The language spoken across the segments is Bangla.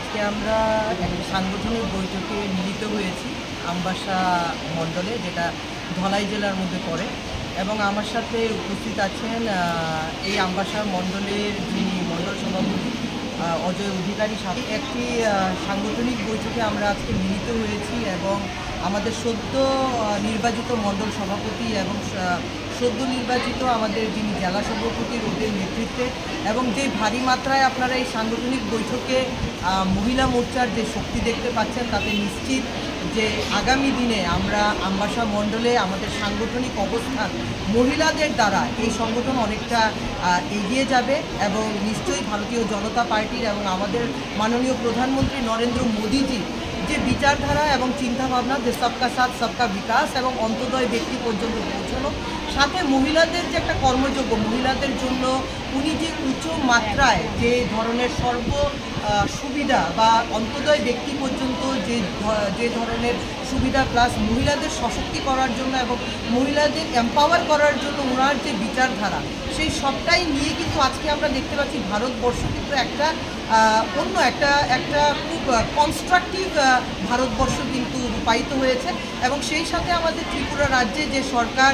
আজকে আমরা একটা সাংগঠনিক বৈঠকে মিলিত হয়েছি আমবাসা মণ্ডলে, যেটা ধলাই জেলার মধ্যে পড়ে, এবং আমার সাথে উপস্থিত আছেন এই আমবাসা মণ্ডলের যিনি মণ্ডল সভাপতি অজয় অধিকারী সাথে। একটি সাংগঠনিক বৈঠকে আমরা আজকে মিলিত হয়েছি এবং আমাদের সদ্য নির্বাচিত মণ্ডল সভাপতি এবং সদ্য নির্বাচিত আমাদের যিনি জেলা সভাপতি ওদের নেতৃত্বে এবং যে ভারী মাত্রায় আপনারা এই সাংগঠনিক বৈঠকে মহিলা মোর্চার যে শক্তি দেখতে পাচ্ছেন, তাতে নিশ্চিত যে আগামী দিনে আমরা আমবাসা মণ্ডলে আমাদের সাংগঠনিক অবস্থান মহিলাদের দ্বারা এই সংগঠন অনেকটা এগিয়ে যাবে এবং নিশ্চয়ই ভারতীয় জনতা পার্টির এবং আমাদের মাননীয় প্রধানমন্ত্রী নরেন্দ্র মোদীজি যে বিচারধারা এবং চিন্তাভাবনা, যে সবকা সাথ সবকা বিকাশ এবং অন্তোদয় ব্যক্তি পর্যন্ত পৌঁছানো, সাথে মহিলাদের যে একটা কর্মযোগ্য, মহিলাদের জন্য উনি যে উচ্চ মাত্রায় যে ধরনের সুবিধা বা অন্তোদয় ব্যক্তি পর্যন্ত যে ধরনের সুবিধা প্লাস মহিলাদের সশক্তি করার জন্য এবং মহিলাদের এম্পাওয়ার করার জন্য ওনার যে বিচারধারা, সেই সবটাই নিয়ে কিন্তু আজকে আমরা দেখতে পাচ্ছি ভারতবর্ষ কিন্তু একটা অন্য একটা খুব কনস্ট্রাকটিভ ভারতবর্ষ কিন্তু রূপায়িত হয়েছে। এবং সেই সাথে আমাদের ত্রিপুরা রাজ্যে যে সরকার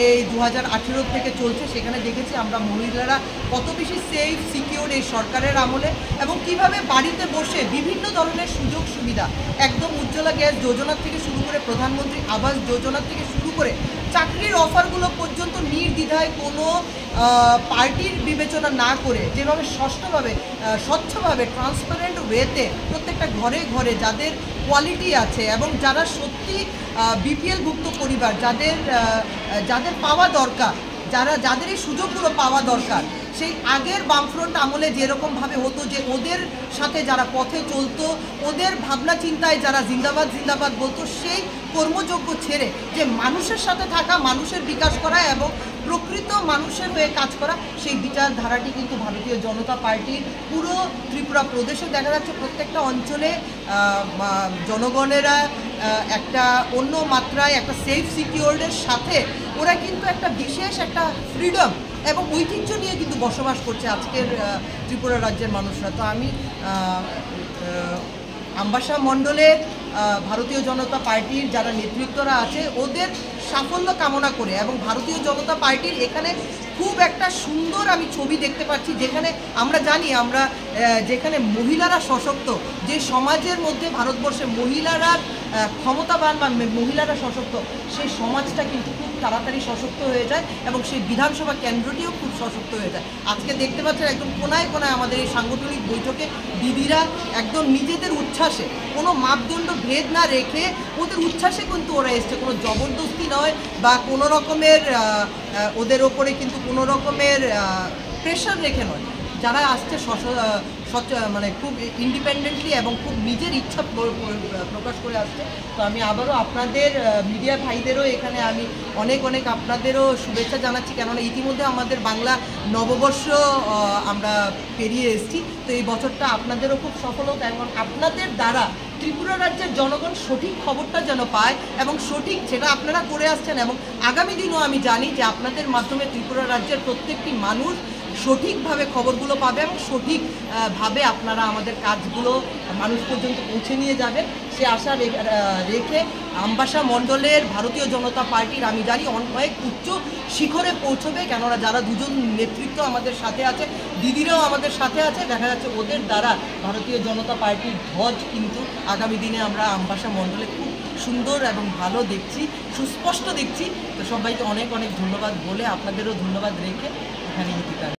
এই 2018 থেকে চলছে, সেখানে দেখেছি আমরা মহিলারা কত বেশি সেফ সিকিউর এই সরকারের আমলে, এবং কিভাবে বাড়িতে বসে বিভিন্ন ধরনের সুযোগ সুবিধা, একদম উজ্জ্বলা গ্যাস যোজনা থেকে শুরু করে প্রধানমন্ত্রী আবাস যোজনা থেকে শুরু করে চাকরির অফারগুলো পর্যন্ত নির্দ্বিধায় কোনো পার্টির বিবেচনা না করে যেভাবে স্বচ্ছভাবে ট্রান্সপারেন্ট ওয়েতে প্রত্যেকটা ঘরে ঘরে যাদের কোয়ালিটি আছে এবং যারা সত্যি বিপিএলভুক্ত পরিবার, যাদের পাওয়া দরকার, যাদের এই সুযোগগুলো পাওয়া দরকার, সেই আগের বামফ্রন্ট আমলে যেরকমভাবে হতো যে ওদের সাথে যারা পথে চলতো, ওদের ভাবনা চিন্তায় যারা জিন্দাবাদ জিন্দাবাদ বলতো, সেই কর্মযোগ্য ছেড়ে যে মানুষের সাথে থাকা, মানুষের বিকাশ করা এবং প্রকৃত মানুষের হয়ে কাজ করা, সেই বিচারধারাটি কিন্তু ভারতীয় জনতা পার্টির পুরো ত্রিপুরা প্রদেশে দেখা যাচ্ছে। প্রত্যেকটা অঞ্চলে জনগণেরা একটা অন্য মাত্রায় একটা সেফ সিকিউরের সাথে ওরা কিন্তু একটা বিশেষ একটা ফ্রিডম এবং ঐতিহ্য নিয়ে কিন্তু বসবাস করছে আজকের ত্রিপুরা রাজ্যের মানুষরা। তো আমি আমবাসা মণ্ডলের ভারতীয় জনতা পার্টির যারা নেতৃত্বরা আছে ওদের সাফল্য কামনা করে, এবং ভারতীয় জনতা পার্টির এখানে খুব একটা সুন্দর আমি ছবি দেখতে পাচ্ছি, যেখানে আমরা জানি আমরা যেখানে মহিলারা সশক্ত, যে সমাজের মধ্যে ভারতবর্ষে মহিলারা ক্ষমতাবান বা মহিলারা সশক্ত, সেই সমাজটা কিন্তু খুব তাড়াতাড়ি সশক্ত হয়ে যায় এবং সেই বিধানসভা কেন্দ্রটিও খুব সশক্ত হয়ে যায়। আজকে দেখতে পাচ্ছেন একদম কোনায় কোনায় আমাদের এই সাংগঠনিক বৈঠকে দিদিরা একদম নিজেদের উচ্ছ্বাসে, কোনো মাপদণ্ড ভেদ না রেখে ওদের উচ্ছ্বাসে কিন্তু ওরা এসছে, কোনো জবরদস্তি নয় বা কোনো রকমের ওদের ওপরে কিন্তু কোনো রকমের প্রেশার রেখে নয়, যারা আসছে মানে খুব ইন্ডিপেন্ডেন্টলি এবং খুব নিজের ইচ্ছা প্রকাশ করে আসছে। তো আমি আবারও আপনাদের মিডিয়া ভাইদেরও এখানে আমি অনেক আপনাদেরও শুভেচ্ছা জানাচ্ছি, কেননা ইতিমধ্যে আমাদের বাংলা নববর্ষ আমরা পেরিয়ে এসেছি। তো এই বছরটা আপনাদেরও খুব সফল হোক এবং আপনাদের দ্বারা ত্রিপুরা রাজ্যের জনগণ সঠিক খবরটা যেন পায় এবং সঠিক যেটা আপনারা করে আসছেন, এবং আগামী দিনও আমি জানি যে আপনাদের মাধ্যমে ত্রিপুরা রাজ্যের প্রত্যেকটি মানুষ সঠিকভাবে খবরগুলো পাবে এবং সঠিকভাবে আপনারা আমাদের কাজগুলো মানুষ পর্যন্ত পৌঁছে নিয়ে যাবেন, সে আশা রেখে আমবাসা মণ্ডলের ভারতীয় জনতা পার্টির আমি জানি অনেক উচ্চ শিখরে পৌঁছবে, কেননা যারা দুজন নেতৃত্ব আমাদের সাথে আছে, দিদিরাও আমাদের সাথে আছে, দেখা যাচ্ছে ওদের দ্বারা ভারতীয় জনতা পার্টির ধ্বজ কিন্তু আগামী দিনে আমরা আমবাসা মণ্ডলে খুব সুন্দর এবং ভালো দেখছি, সুস্পষ্ট দেখছি। তো সবাইকে অনেক ধন্যবাদ বলে আপনাদেরও ধন্যবাদ রেখে এখানে